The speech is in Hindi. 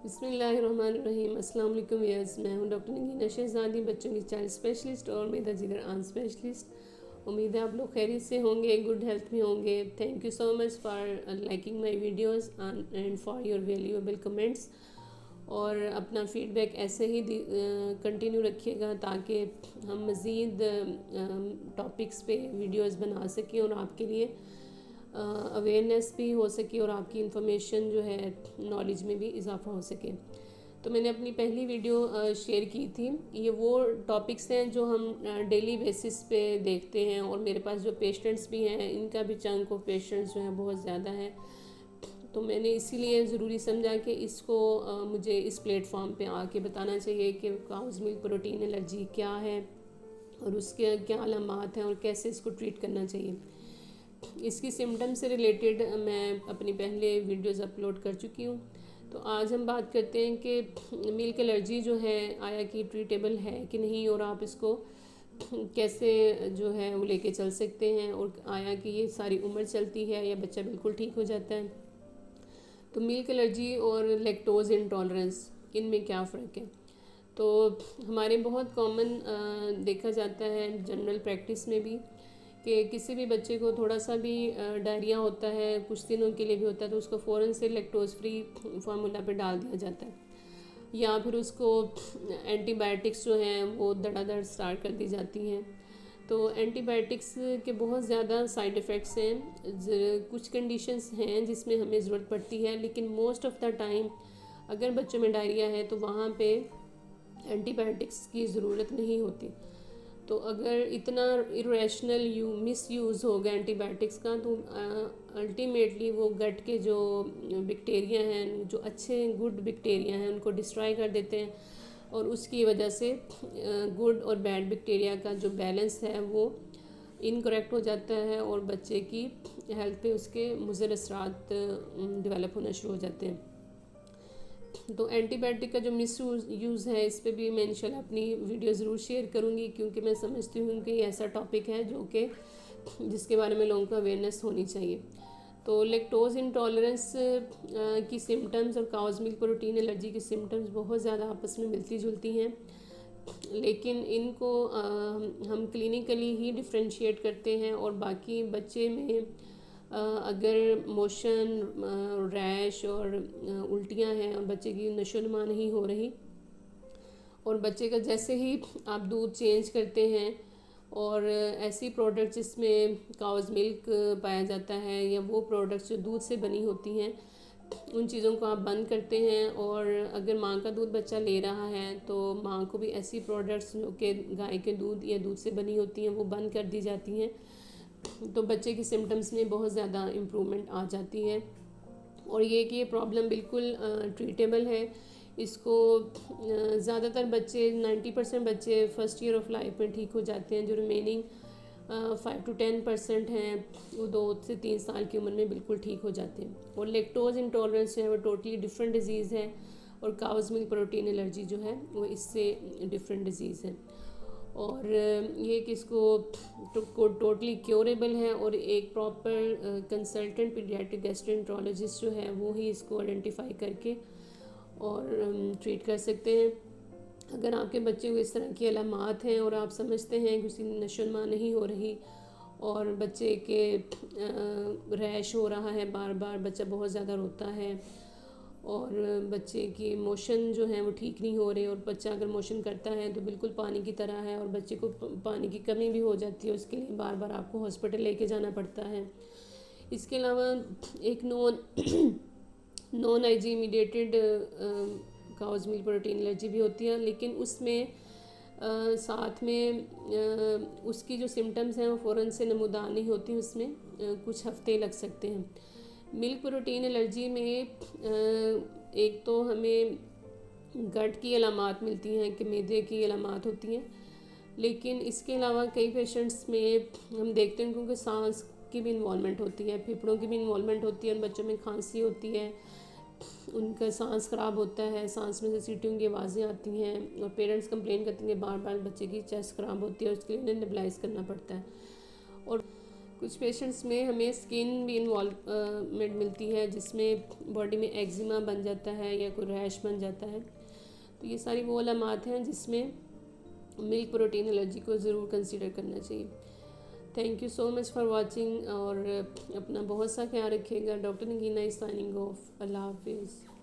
बिस्मिल्लाहिर्रहमानिर्रहीम। अस्सलाम वालेकुम व्यूअर्स, मैं हूं डॉक्टर नगीना शहजादी, बच्चों की चाइल्ड स्पेशलिस्ट और मेधा जिगर आंत स्पेशलिस्ट। उम्मीद है आप लोग खैरियत से होंगे, गुड हेल्थ में होंगे। Thank you so much for liking my videos and for your valuable comments. और अपना फीडबैक ऐसे ही कंटिन्यू रखिएगा ताकि हम मज़ीद टॉपिक्स पे वीडियोस बना सकें और आपके लिए अवेयरनेस भी हो सके और आपकी इंफॉर्मेशन जो है नॉलेज में भी इजाफा हो सके। तो मैंने अपनी पहली वीडियो शेयर की थी। ये वो टॉपिक्स हैं जो हम डेली बेसिस पे देखते हैं और मेरे पास जो पेशेंट्स भी हैं, इनका भी चंक ऑफ पेशेंट्स जो हैं बहुत ज़्यादा है। तो मैंने इसीलिए ज़रूरी समझा कि इसको मुझे इस प्लेटफॉर्म पे आके बताना चाहिए कि काउज़ मिल्क प्रोटीन एलर्जी क्या है और उसके क्या अलामात हैं और कैसे इसको ट्रीट करना चाहिए। इसकी सिम्टम से रिलेटेड मैं अपनी पहले वीडियोस अपलोड कर चुकी हूँ। तो आज हम बात करते हैं कि मिल्क एलर्जी जो है आया कि ट्रीटेबल है कि नहीं, और आप इसको कैसे जो है वो लेके चल सकते हैं, और आया कि ये सारी उम्र चलती है या बच्चा बिल्कुल ठीक हो जाता है। तो मिल्क एलर्जी और लैक्टोज इंटॉलरेंस, इनमें क्या फ़र्क है। तो हमारे बहुत कॉमन देखा जाता है जनरल प्रैक्टिस में भी कि किसी भी बच्चे को थोड़ा सा भी डायरिया होता है, कुछ दिनों के लिए भी होता है, तो उसको फ़ौरन से लैक्टोज फ्री फार्मूला पे डाल दिया जाता है, या फिर उसको एंटीबायोटिक्स जो हैं वो धड़ाधड़ स्टार्ट कर दी जाती हैं। तो एंटीबायोटिक्स के बहुत ज़्यादा साइड इफ़ेक्ट्स हैं। कुछ कंडीशंस हैं जिसमें हमें ज़रूरत पड़ती है, लेकिन मोस्ट ऑफ़ द टाइम अगर बच्चों में डायरिया है तो वहाँ पे एंटीबायोटिक्स की ज़रूरत नहीं होती। तो अगर इतना इरेशनल मिस यूज़ होगा एंटीबायोटिक्स का, तो अल्टीमेटली वो गट के जो बैक्टीरिया हैं, जो अच्छे गुड बैक्टीरिया हैं, उनको डिस्ट्रॉय कर देते हैं, और उसकी वजह से गुड और बैड बैक्टीरिया का जो बैलेंस है वो इनकरेक्ट हो जाता है और बच्चे की हेल्थ पे उसके मुज़र असरात डेवलप होना शुरू हो जाते हैं। तो एंटीबायोटिक का जो मिस यूज़ है, इस पे भी मैं इंशाल्लाह अपनी वीडियो ज़रूर शेयर करूँगी, क्योंकि मैं समझती हूँ कि ये ऐसा टॉपिक है जो कि जिसके बारे में लोगों को अवेयरनेस होनी चाहिए। तो लैक्टोज इंटॉलरेंस की सिम्टम्स और काउज़ मिल्क प्रोटीन एलर्जी की सिम्टम्स बहुत ज़्यादा आपस में मिलती जुलती हैं, लेकिन इनको हम क्लिनिकली ही डिफ्रेंशिएट करते हैं। और बाकी बच्चे में अगर मोशन, रैश और उल्टियाँ हैं और बच्चे की नशोनुमा नहीं हो रही, और बच्चे का जैसे ही आप दूध चेंज करते हैं और ऐसी प्रोडक्ट जिसमें काउज़ मिल्क पाया जाता है या वो प्रोडक्ट्स जो दूध से बनी होती हैं, उन चीज़ों को आप बंद करते हैं, और अगर माँ का दूध बच्चा ले रहा है तो माँ को भी ऐसी प्रोडक्ट्स जो कि गाय के दूध या दूध से बनी होती हैं वो बंद कर दी जाती हैं। तो बच्चे की सिम्टम्स में बहुत ज़्यादा इम्प्रूवमेंट आ जाती है। और ये कि ये प्रॉब्लम बिल्कुल ट्रीटेबल है। इसको ज़्यादातर बच्चे 90% बच्चे फ़र्स्ट ईयर ऑफ लाइफ में ठीक हो जाते हैं। जो रिमेनिंग 5 to 10% हैं वो 2 से 3 साल की उम्र में बिल्कुल ठीक हो जाते हैं। और लैक्टोज इंटॉलरेंस जो है वो टोटली डिफरेंट डिजीज़ है, और काउज़ मिल्क प्रोटीन एलर्जी जो है वो इससे डिफरेंट डिजीज़ है। और ये कि इसको टोटली क्योरेबल है, और एक प्रॉपर कंसल्टेंट पीडियाट्रिक गैस्ट्रोएंटरोलॉजिस्ट जो है वो ही इसको आइडेंटिफाई करके और ट्रीट कर सकते हैं। अगर आपके बच्चे को इस तरह की अलामात हैं और आप समझते हैं कि उसकी नशोनुमा नहीं हो रही और बच्चे के रैश हो रहा है, बार बार बच्चा बहुत ज़्यादा रोता है, और बच्चे की मोशन जो है वो ठीक नहीं हो रहे, और बच्चा अगर मोशन करता है तो बिल्कुल पानी की तरह है, और बच्चे को पानी की कमी भी हो जाती है, उसके लिए बार बार आपको हॉस्पिटल लेके जाना पड़ता है। इसके अलावा एक non IgE immediated cow's milk protein allergy भी होती है, लेकिन उसमें साथ में उसकी जो सिम्टम्स हैं वो फ़ौरन से नमूदार नहीं होती, उसमें कुछ हफ्ते लग सकते हैं। मिल्क प्रोटीन एलर्जी में एक तो हमें गट की अलामात मिलती हैं कि मैदे की अलामात होती हैं, लेकिन इसके अलावा कई पेशेंट्स में हम देखते हैं क्योंकि सांस की भी इन्वॉल्वमेंट होती है, फेफड़ों की भी इन्वॉल्वमेंट होती है, बच्चों में खांसी होती है, उनका सांस ख़राब होता है, सांस में से सीटियों की आवाज़ें आती हैं, और पेरेंट्स कंप्लेन करते हैं बार बार बच्चे की चेस्ट ख़राब होती है और उसके लिए उन्हें नेबुलाइज करना पड़ता है। और कुछ पेशेंट्स में हमें स्किन भी इन्वॉल्वमेंट मिलती है, जिसमें बॉडी में एक्जिमा बन जाता है या कोई रैश बन जाता है। तो ये सारी वो अलामात हैं जिसमें मिल्क प्रोटीन एलर्जी को ज़रूर कंसीडर करना चाहिए। Thank you so much for watching, और अपना बहुत सा ख्याल रखिएगा। Doctor Nagina is signing off. अल्लाह हाफिज़।